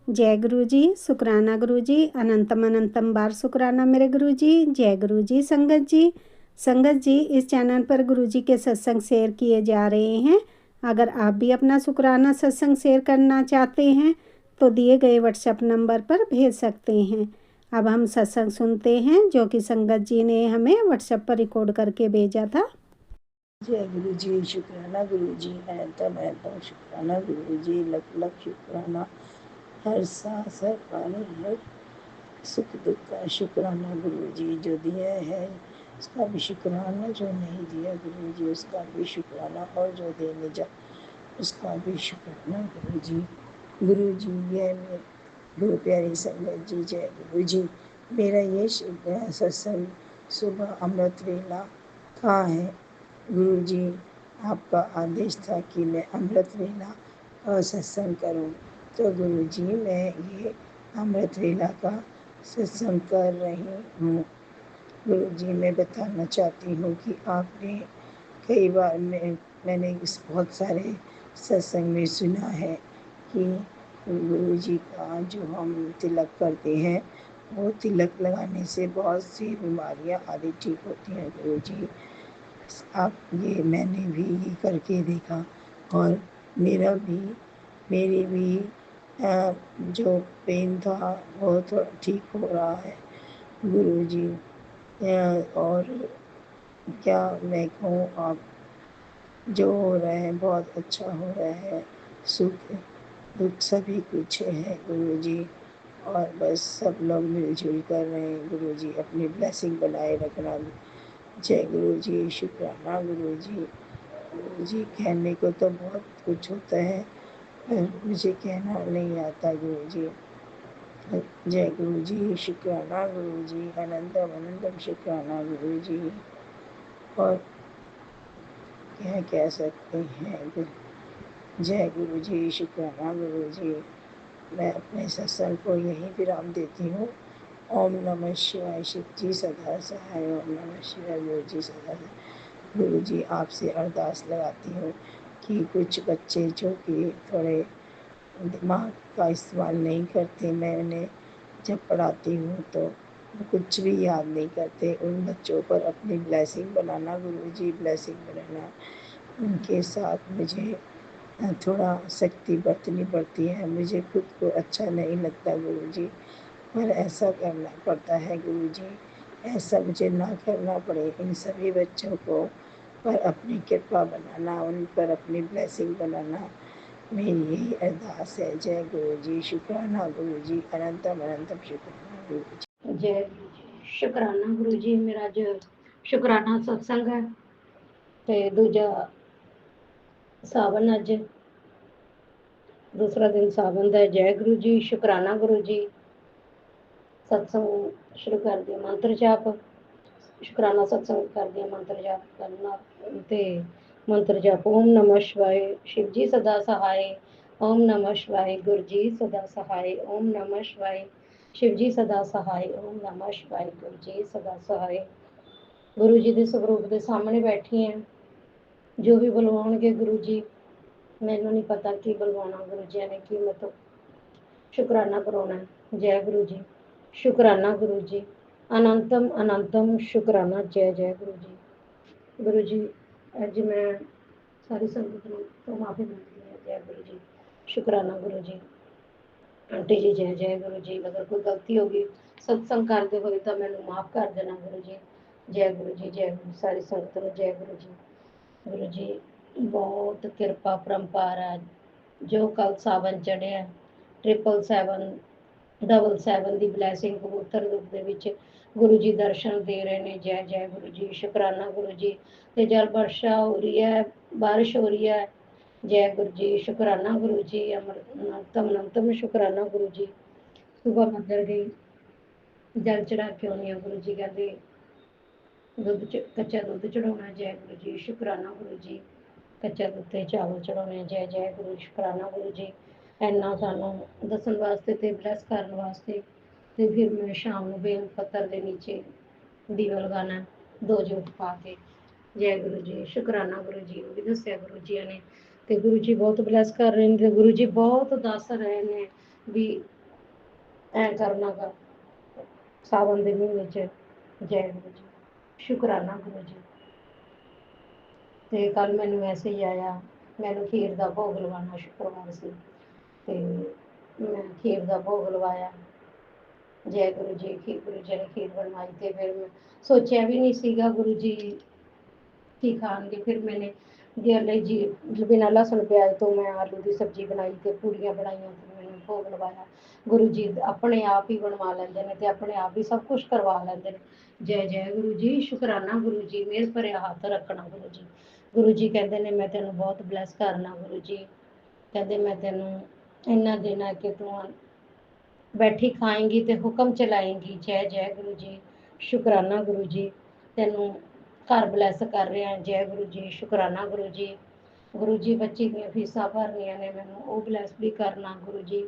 जय गुरु जी। शुक्राना गुरु जी। अनंतम अनंतम बार शुक्राना मेरे गुरु जी। जय गुरु जी। संगत जी, संगत जी, इस चैनल पर गुरु जी के सत्संग शेयर किए जा रहे हैं। अगर आप भी अपना शुक्राना सत्संग शेयर करना चाहते हैं तो दिए गए व्हाट्सएप नंबर पर भेज सकते हैं। अब हम सत्संग सुनते हैं जो कि संगत जी ने हमें व्हाट्सएप पर रिकॉर्ड करके भेजा था। जय गुरु जी। शुक्राना गुरु जी। अनंतम अनंतम शुक्राना गुरु जी। लख लख शुक्राना। हर सांस हर पानी हर सुख दुख का शुक्राना गुरु जी। जो दिया है उसका भी शुक्राना, जो नहीं दिया गुरु जी उसका भी शुक्राना, और जो देने जा उसका भी शुक्राना गुरु जी। गुरु जी ये मेरे गुरु प्यारी संगत जी, जय गुरु जी। मेरा ये सत्संग सुबह अमृत वेला का है। गुरु जी आपका आदेश था कि मैं अमृत वेला का सत्संग करूं, तो गुरु जी मैं ये अमृत वेला का सत्संग कर रही हूँ। गुरु जी मैं बताना चाहती हूँ कि आपने कई बार मैंने इस बहुत सारे सत्संग में सुना है कि गुरु जी का जो हम तिलक करते हैं वो तिलक लगाने से बहुत सी बीमारियां आदि ठीक होती हैं। गुरु जी आप ये मैंने भी ये करके देखा और मेरी भी जो पेन था वो थोड़ा ठीक हो रहा है गुरु जी। और क्या मैं कहूँ, आप जो हो रहा है बहुत अच्छा हो रहा है। सुख दुख सभी कुछ है गुरु जी, और बस सब लोग मिलजुल कर रहे हैं। गुरु जी अपनी ब्लेसिंग बनाए रखना। जय गुरु जी। शुक्राना गुरु जी। गुरु जी कहने को तो बहुत कुछ होता है पर मुझे कहना नहीं आता गुरु जी। जय गुरु जी। शुक्राना गुरु जी। अनंतम अनंतम शुक्राना गुरु जी। और क्या कह सकते हैं। जय गुरु जी। शुक्राना गुरु जी। मैं अपने सत्संग को यहीं विराम देती हूँ। ओम नमः शिवाय। शिव जी सदा सहाय। ओम नमः शिवाय। गुरु जी सदा सहाय। गुरु जी आपसे अरदास लगाती हूँ कि कुछ बच्चे जो कि थोड़े दिमाग का इस्तेमाल नहीं करते, मैं उन्हें जब पढ़ाती हूँ तो कुछ भी याद नहीं करते, उन बच्चों पर अपनी ब्लेसिंग बनाना गुरु जी, ब्लेसिंग बनाना। उनके साथ मुझे थोड़ा सख्ती बरतनी पड़ती है। मुझे खुद को अच्छा नहीं लगता गुरु जी, पर ऐसा करना पड़ता है गुरु जी। ऐसा मुझे ना करना पड़े इन सभी बच्चों को पर अपनी कृपा बनाना, उन पर अपनी ब्लेसिंग बनाना मेरी यही अरदास है। जय गुरु जी। शुक्राना गुरु जी। अनंतम अनंतम शुक्राना गुरु जी। जय गुरु जी। शुक्राना गुरु जी। मेरा अज शुक्राना सत्संग है ते दूजा सावन, अज दूसरा दिन सावन का। जय गुरु जी। शुक्राना गुरु जी। सत्संग शुरू कर दिया मंत्र जाप। शुक्राना सत्संग कर दिया मंत्र जाप करना ते मंत्र जाप। ओम नमः शिवाय। शिव जी सदा सहाय। ओम नमः शिवाय। गुरु जी सदा सहाय। ओम नमः शिवाय। शिव जी सदा सहाय। ओम नमः शिवाय। गुरु जी सदा सहाय। गुरु जी के स्वरूप के सामने बैठी हैं, जो भी बुलवाउणगे गुरु जी, मैनू नहीं पता की बुलवाना गुरु जी ने, की मतलब शुक्राना करवाना। जय गुरु जी। शुक्राना गुरु जी। अनंतम अनंतम शुक्राना। जय जय गुरु जी। गुरु जी अज मैं सारी संगत तो माफी मंगती है। जय गुरु जी। शुक्राना गुरु जी। आंटी जी जय जय गुरु जी। अगर कोई गलती होगी सत्संग करते हुए तो मैनू माफ कर देना गुरु जी। जय गुरु जी। जय गुरु। सारी संगत ने जय गुरु जी। गुरु जी बहुत किरपा परंपार है। जो कल सावन चढ़िया 777 777 की ब्लैसिंग कबूतर रूप ਦੇ ਵਿੱਚ गुरु जी दर्शन दे रहे हैं। जय जय गुरु जी। शुक्राना गुरु जी। ते जल वर्षा हो रही है, बारिश हो रही है। जय गुरु जी। शुक्राना गुरु जी। अनंतम अनंतम शुक्राना गुरु जी। सुबह मंदिर गई, जल चढ़ा के आनी है। गुरु जी कहते दुद्ध कच्चा दुद्ध चढ़ाना। जय गुरु जी। शुक्राना गुरु जी। कच्चा दुद्ध ते चावल चढ़ाने। जय जय गुरु। शुक्राना गुरु जी। इन्ना सानू दसन वास्ते ते ब्लैस करने वास्ते। ते फिर मैं शाम को बेल पत्तर के नीचे दीवा लगाना 2 जोत पा के। जय गुरु जी। शुक्राना गुरु जी। वो भी दसिया गुरु जी ने। ते गुरु जी बहुत ब्लैस कर रहे हैं। गुरु जी बहुत दस रहे हैं भी ਐ ਕਰਨਾ ਗਾ ਸਾਵਨ ਦੇ ਮਹੀਨੇ 'ਚ। ਜੈ ਗੁਰੂ ਜੀ, ਸ਼ੁਕਰਾਨਾ ਗੁਰੂ ਜੀ। ਤੇ ਕੱਲ ਮੈਨੂੰ ਮੈਸੇਜ ਆਇਆ, ਮੈਨੂੰ ਖੀਰ ਦਾ ਭੋਗ ਲਵਾਉਣਾ ਸ਼ੁੱਕਰਵਾਰ ਸੀ, ਤੇ ਮੈਂ ਖੀਰ ਦਾ ਭੋਗ ਲਵਾਇਆ। ਜੈ ਗੁਰੂ ਜੀ। ਗੁਰੂ ਜੀ ਨੇ ਖੀਰ ਬਣਵਾਈ ਤੇ ਫਿਰ ਮੈਂ ਸੋਚਿਆ ਵੀ ਨਹੀਂ ਸੀਗਾ ਗੁਰੂ ਜੀ ਕੀ ਖਾਣਗੇ। ਫਿਰ ਮੈंने ਦੇਰ ਲਈ ਜੀ ਬਿਨਾਂ ਲਸਣ ਪਿਆਜ਼ ਤੋਂ ਮੈਂ ਆਲੂ ਦੀ ਸਬਜ਼ੀ ਬਣਾਈ ਤੇ ਪੂੜੀਆਂ ਬਣਾਈਆਂ ਤੇ ਮੈਨੂੰ ਭੋਗ ਲਵਾਇਆ। ਗੁਰੂ ਜੀ ਆਪਣੇ ਆਪ ਹੀ ਬਣਵਾ ਲੈਂਦੇ ਨੇ ਤੇ ਆਪਣੇ ਆਪ ਹੀ ਸਭ ਕੁਝ ਕਰਵਾ ਲੈਂਦੇ ਨੇ। ਜੈ ਜੈ ਗੁਰੂ ਜੀ, ਸ਼ੁਕਰਾਨਾ ਗੁਰੂ ਜੀ, ਮਿਹਰ ਭਰਿਆ ਹੱਥ ਰੱਖਣਾ ਗੁਰੂ ਜੀ। ਗੁਰੂ ਜੀ ਕਹਿੰਦੇ ਨੇ ਮੈਂ ਤੈਨੂੰ ਬਹੁਤ ਬਲੈਸ ਕਰਨਾ ਗੁਰੂ ਜੀ। ਕਹਿੰਦੇ ਮੈਂ ਤੈਨੂੰ ਇੰਨਾ ਦੇਣਾ ਕਿ ਤੂੰ ਬੈਠੀ ਖਾਏਂਗੀ ਤੇ ਹੁਕਮ ਚਲਾਏਂਗੀ। ਜੈ ਜੈ ਗੁਰੂ ਜੀ, ਸ਼ੁਕਰਾਨਾ ਗੁਰੂ ਜੀ। ਤੈਨੂੰ ਘਰ ਬਲੈਸ ਕਰ ਰਿਹਾ। ਜੈ ਗੁਰੂ ਜੀ, ਸ਼ੁਕਰਾਨਾ ਗੁਰੂ ਜੀ। ਗੁਰੂ ਜੀ ਬੱਚੀ ਦੀਆਂ ਫੀਸਾਂ ਭਰਨੀਆਂ ਨੇ, ਮੈਨੂੰ ਉਹ ਬਲੈਸ ਵੀ ਕਰਨਾ ਗੁਰੂ ਜੀ।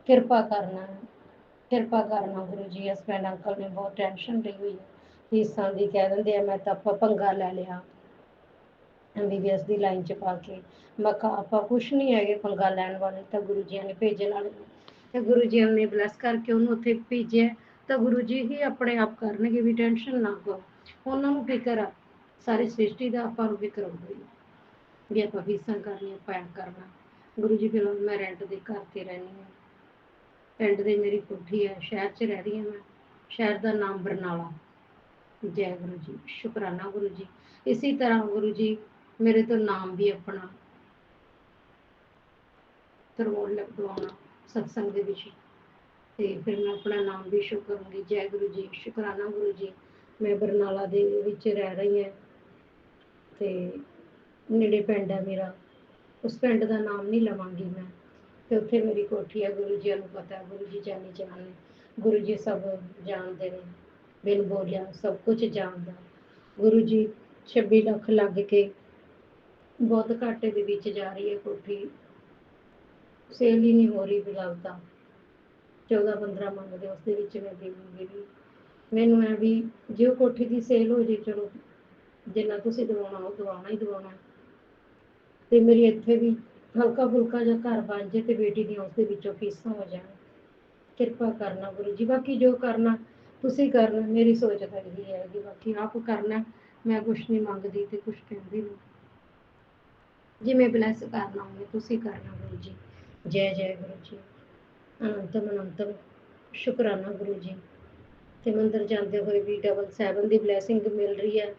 ਕਿਰਪਾ ਕਰਨਾ, ਕਿਰਪਾ ਕਰਨਾ ਗੁਰੂ ਜੀ। ਹਸਬੈਂਡ ਅੰਕਲ ਨੇ ਬਹੁਤ ਟੈਨਸ਼ਨ ਲਈ ਹੋਈ ਹੈ ਫੀਸਾਂ ਦੀ। ਕਹਿ ਦਿੰਦੇ ਆ ਮੈਂ ਤਾਂ ਪੰਗਾ ਲੈ ਲਿਆ MBBS ਦੀ ਲਾਈਨ 'ਚ ਪਾ ਕੇ। ਮੈਂ ਕਿਹਾ ਆਪਾਂ ਕੁਛ ਨਹੀਂ ਹੈਗੇ ਪੰਗਾ ਲੈਣ ਵਾਲੇ, ਤਾਂ ਗੁਰੂ ਜੀ ਨੇ ਭੇਜਣ ਵਾਲੇ ਤੇ ਗੁਰੂ ਜੀ ਨੇ ਬਲੈਸ ਕਰਕੇ ਉਹਨੂੰ ਉੱਥੇ ਭੇਜਿਆ ਤਾਂ ਗੁਰੂ ਜੀ ਹੀ ਆਪਣੇ ਆਪ ਕਰਨਗੇ ਵੀ ਟੈਨਸ਼ਨ ਨਾ ਕਰੋ। ਉਹਨਾਂ ਨੂੰ ਫਿਕਰ ਆ ਸਾਰੀ ਸ੍ਰਿਸ਼ਟੀ ਦਾ, ਆਪਾਂ ਨੂੰ ਫਿਕਰ ਹੁੰਦੀ ਵੀ ਆਪਾਂ ਫੀਸਾਂ ਕਰਨੀਆਂ ਪਾਇਆ ਕਰਨਾ। ਗੁਰੂ ਜੀ ਫਿਰ ਮੈਂ ਰੈਂਟ ਦੇ ਘਰ ਤੇ ਰਹਿੰਦੀ ਹਾਂ, ਪਿੰਡ ਦੇ ਮੇਰੀ ਕੋਠੀ ਹੈ, ਸ਼ਹਿਰ 'ਚ ਰਹਿ ਰਹੀ ਹਾਂ ਮੈਂ। ਸ਼ਹਿਰ ਦਾ ਨਾਮ ਬਰਨਾਲਾ। ਜੈ ਗੁਰੂ ਜੀ, ਸ਼ੁਕਰਾਨਾ ਗੁਰੂ ਜੀ। ਇਸੇ ਤਰ੍ਹਾਂ ਗੁਰੂ ਜੀ ਮੇਰੇ ਤੋਂ ਨਾਮ ਵੀ ਆਪਣਾ ਤਰੋੜ ਲਗਵਾਉਣਾ ਸਤਸੰਗ ਦੇ ਵਿੱਚ, ਤੇ ਫਿਰ ਮੈਂ ਆਪਣਾ ਨਾਮ ਵੀ ਸ਼ੁਰੂ ਕਰੂੰਗੀ। ਜੈ ਗੁਰੂ ਜੀ, ਸ਼ੁਕਰਾਨਾ ਗੁਰੂ ਜੀ। ਮੈਂ ਬਰਨਾਲਾ ਦੇ ਵਿੱਚ ਰਹਿ ਰਹੀ ਹਾਂ ਤੇ ਨੇੜੇ ਪਿੰਡ ਹੈ ਮੇਰਾ, ਉਸ ਪਿੰਡ ਦਾ ਨਾਮ ਨਹੀਂ ਲਵਾਂਗੀ ਮੈਂ, ਤੇ ਉੱਥੇ ਮੇਰੀ ਕੋਠੀ ਹੈ। ਗੁਰੂ ਜੀ ਨੂੰ ਪਤਾ, ਗੁਰੂ ਜੀ ਜਾਣੀ ਜਾਣ ਨੇ, ਗੁਰੂ ਜੀ ਸਭ ਜਾਣਦੇ ਨੇ, ਬਿਨ ਬੋਲਿਆ ਸਭ ਕੁਝ ਜਾਣਦਾ। ਗੁਰੂ ਜੀ 26 ਲੱਖ ਲੱਗ ਕੇ ਬਹੁਤ ਘਾਟੇ ਦੇ ਵਿੱਚ ਜਾ ਰਹੀ ਹੈ ਕੋਠੀ, ਸੇਲ ਹੀ ਨਹੀਂ ਹੋ ਰਹੀ ਫਿਲਹਾਲ ਤਾਂ। 14-15 ਮੰਗਦੇ, ਉਸ ਦੇ ਵਿੱਚ ਮੈਂ ਦੇਵਾਂਗੀ ਵੀ। ਮੈਨੂੰ ਐ ਵੀ ਜੇ ਉਹ ਕੋਠੀ ਦੀ ਸੇਲ ਹੋ ਜੇ, ਚਲੋ ਜਿੰਨਾ ਤੁਸੀਂ ਦਵਾਉਣਾ ਉਹ ਦਵਾਉਣਾ ਹੀ ਦਵਾਉਣਾ, ਤੇ ਮੇਰੀ ਇੱਥੇ ਵੀ ਹਲਕਾ ਫੁਲਕਾ ਜਿਹਾ ਘਰ ਬਣ ਜੇ ਤੇ ਬੇਟੀ ਦੀਆਂ ਉਸ ਦੇ ਵਿੱਚੋਂ ਫੀਸਾਂ ਹੋ ਜਾਣ। ਕਿਰਪਾ ਕਰਨਾ ਗੁਰੂ ਜੀ। ਬਾਕੀ ਜੋ ਕਰਨਾ ਤੁਸੀਂ ਕਰਨਾ, ਮੇਰੀ ਸੋਚ ਤਾਂ ਇਹੀ ਹੈ ਕਿ ਬਾਕੀ ਆਪ ਕਰਨਾ। ਮੈਂ ਕੁਛ ਨਹੀਂ ਮੰਗਦੀ ਤੇ ਕੁਛ ਕਹਿੰਦੀ ਨਹੀਂ, ਜਿਵੇਂ ਬਲੈਸ ਕਰਨਾ ਹੋਵੇ ਤੁਸੀਂ ਕਰਨਾ ਗੁਰੂ ਜੀ। ਜੈ ਜੈ ਗੁਰੂ ਜੀ, ਅਨੰਤਮ ਅਨੰਤਮ ਸ਼ੁਕਰਾਨਾ ਗੁਰੂ ਜੀ। ਤੇ ਮੰਦਰ ਜਾਂਦੇ ਹੋਏ ਵੀ 777 ਦੀ ਬਲੈਸਿੰਗ ਮਿਲ ਰਹੀ ਹੈ।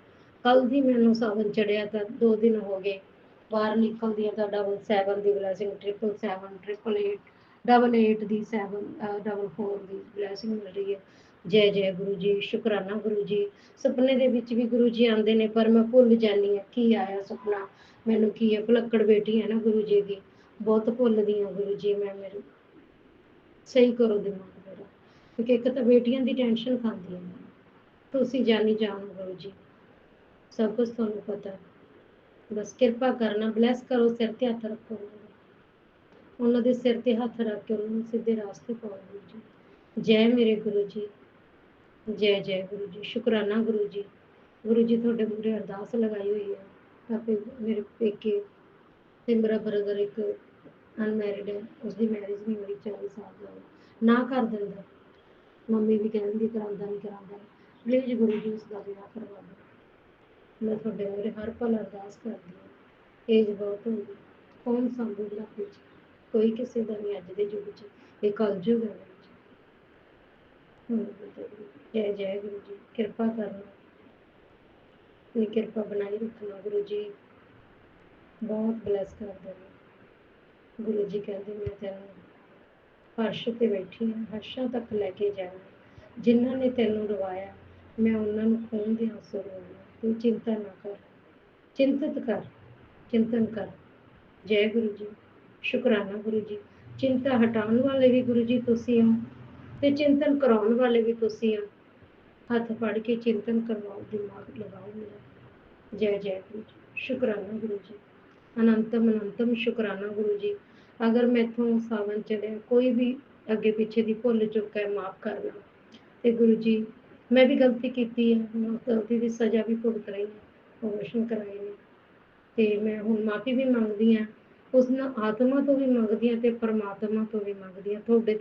ਕੱਲ ਦੀ ਮੈਨੂੰ ਸਾਵਨ ਚੜਿਆ ਤਾਂ 2 ਦਿਨ ਹੋ ਗਏ, ਬਾਹਰ ਨਿਕਲਦੀ ਆ ਤਾਂ 777 ਦੀ ਬਲੈਸਿੰਗ, 777, 888, 88 ਦੀ 744 ਦੀ ਬਲੈਸਿੰਗ ਮਿਲ ਰਹੀ ਹੈ। ਜੈ ਜੈ ਗੁਰੂ ਜੀ, ਸ਼ੁਕਰਾਨਾ ਗੁਰੂ ਜੀ। ਸੁਪਨੇ ਦੇ ਵਿੱਚ ਵੀ ਗੁਰੂ ਜੀ ਆਉਂਦੇ ਨੇ, ਪਰ ਮੈਂ ਭੁੱਲ ਜਾਂਦੀ ਹਾਂ ਕੀ ਆਇਆ ਸੁਪਨਾ, ਮੈਨੂੰ ਕੀ ਹੈ। ਭੁਲੱਕੜ ਬੇਟੀ ਹੈ ਨਾ ਗੁਰੂ ਜੀ ਦੀ, ਬਹੁਤ ਭੁੱਲਦੀ ਹਾਂ ਗੁਰੂ ਜੀ ਮੈਂ। ਮੇਰੇ ਸਹੀ ਕਰੋ ਦਿਮਾਗ ਮੇਰਾ, ਕਿਉਂਕਿ ਇੱਕ ਤਾਂ ਬੇਟੀਆਂ ਦੀ ਟੈਨਸ਼ਨ ਖਾਂਦੀ ਹੈ ਮੈਨੂੰ, ਤੁਸੀਂ ਜਾਣੀ ਜਾਣੋ ਗੁਰੂ ਜੀ, ਸਭ ਕੁਝ ਤੁਹਾਨੂੰ ਪਤਾ। ਬਸ ਕਿਰਪਾ ਕਰਨਾ, ਬਲੈਸ ਕਰੋ, ਸਿਰ ਤੇ ਹੱਥ ਰੱਖੋ ਉਹਨਾਂ ਦੇ ਸਿਰ ਤੇ ਹੱਥ ਰੱਖ ਕੇ ਉਹਨਾਂ ਨੂੰ ਸਿੱਧੇ ਰਾਸਤੇ ਪਾਓ ਗੁਰੂ ਜੀ। ਜੈ ਮੇਰੇ ਗੁਰੂ ਜੀ, ਜੈ ਜੈ ਗੁਰੂ ਜੀ, ਸ਼ੁਕਰਾਨਾ ਗੁਰੂ ਜੀ। ਗੁਰੂ ਜੀ ਤੁਹਾਡੇ ਮੂਹਰੇ ਅਰਦਾਸ ਲਗਾਈ ਹੋਈ ਹੈ, ਆਪੇ ਮੇਰੇ ਪੇਕੇ ਤੇ ਮੇਰਾ ਬ੍ਰਦਰ ਇੱਕ ਅਨਮੈਰਿਡ ਹੈ, ਉਸਦੀ ਮੈਰਿਜ ਨਹੀਂ ਹੋਈ 40 ਸਾਲ ਦਾ, ਨਾ ਕਰ ਦਿੰਦਾ। ਮੰਮੀ ਵੀ ਕਹਿੰਦੀ ਕਰਾਉਂਦਾ ਨਹੀਂ ਕਰਾਉਂਦਾ, ਪਲੀਜ਼ ਗੁਰੂ ਜੀ ਉਸਦਾ ਵਿਆਹ ਕਰਵਾ ਦਿਓ। ਮੈਂ ਤੁਹਾਡੇ ਮੂਹਰੇ ਹਰ ਪਲ ਅਰਦਾਸ ਕਰਦੀ ਹਾਂ। ਏਜ ਬਹੁਤ ਹੋ ਗਈ, ਕੌਣ ਸੰਭੂਗਾ ਵਿੱਚ, ਕੋਈ ਕਿਸੇ ਦਾ ਨਹੀਂ ਅੱਜ ਦੇ ਯੁੱਗ 'ਚ, ਇਹ ਕਲਯੁਗ ਹੈ ਵਿੱਚ। ਜੈ ਜੈ ਗੁਰੂ ਜੀ, ਕਿਰਪਾ ਕਰਨਾ, ਆਪਣੀ ਕਿਰਪਾ ਬਣਾਈ ਰੱਖਣਾ ਗੁਰੂ ਜੀ, ਬਹੁਤ ਬਲੈਸ ਕਰਦੇ ਨੇ। ਗੁਰੂ ਜੀ ਕਹਿੰਦੇ ਮੈਂ ਤੈਨੂੰ ਫਰਸ਼ ਤੇ ਬੈਠੀ ਹਾਂ, ਹਰਸ਼ਾਂ ਤੱਕ ਲੈ ਕੇ ਜਾਣਾ। ਜਿਨ੍ਹਾਂ ਨੇ ਤੈਨੂੰ ਰਵਾਇਆ ਮੈਂ ਉਹਨਾਂ ਨੂੰ ਖੂਨ ਦੇ ਆਂਸੂ ਰਵਾਉਣਾ। ਤੂੰ ਚਿੰਤਾ ਨਾ ਕਰ, ਚਿੰਤਤ ਕਰ, ਚਿੰਤਨ ਕਰ। ਜੈ ਗੁਰੂ ਜੀ, ਸ਼ੁਕਰਾਨਾ ਗੁਰੂ ਜੀ। ਚਿੰਤਾ ਹਟਾਉਣ ਵਾਲੇ ਵੀ ਗੁਰੂ ਜੀ ਤੁਸੀਂ ਹੋ, ਤੇ ਚਿੰਤਨ ਕਰਾਉਣ ਵਾਲੇ ਵੀ ਤੁਸੀਂ ਹੋ। ਹੱਥ ਫੜ ਕੇ ਚਿੰਤਨ ਕਰਵਾਓ, ਦਿਮਾਗ ਲਗਾਓ ਮੇਰਾ। ਜੈ ਜੈ ਗੁਰੂ ਜੀ, ਸ਼ੁਕਰਾਨਾ ਗੁਰੂ ਜੀ, ਅਨੰਤਮ ਅਨੰਤਮ ਸ਼ੁਕਰਾਨਾ ਗੁਰੂ ਜੀ। ਅਗਰ ਮੈਥੋਂ ਸਾਵਨ ਚੜਿਆ ਕੋਈ ਵੀ ਅੱਗੇ ਪਿੱਛੇ ਦੀ ਭੁੱਲ ਚੁੱਕ ਹੈ, ਮਾਫ ਕਰਨਾ। ਤੇ ਗੁਰੂ ਜੀ ਮੈਂ ਵੀ ਗਲਤੀ ਕੀਤੀ ਹੈ, ਮੈਂ ਗਲਤੀ ਦੀ ਸਜ਼ਾ ਵੀ ਭੁਗਤ ਰਹੀ ਹਾਂ, ਅਬੋਰਸ਼ਨ ਕਰਾਏ ਨੇ, ਤੇ ਮੈਂ ਹੁਣ ਮਾਫੀ ਵੀ ਮੰਗਦੀ ਹਾਂ उसने आत्मा तो भी मंगदी है ते परमात्मा तो भी मंगदी है। थोड़े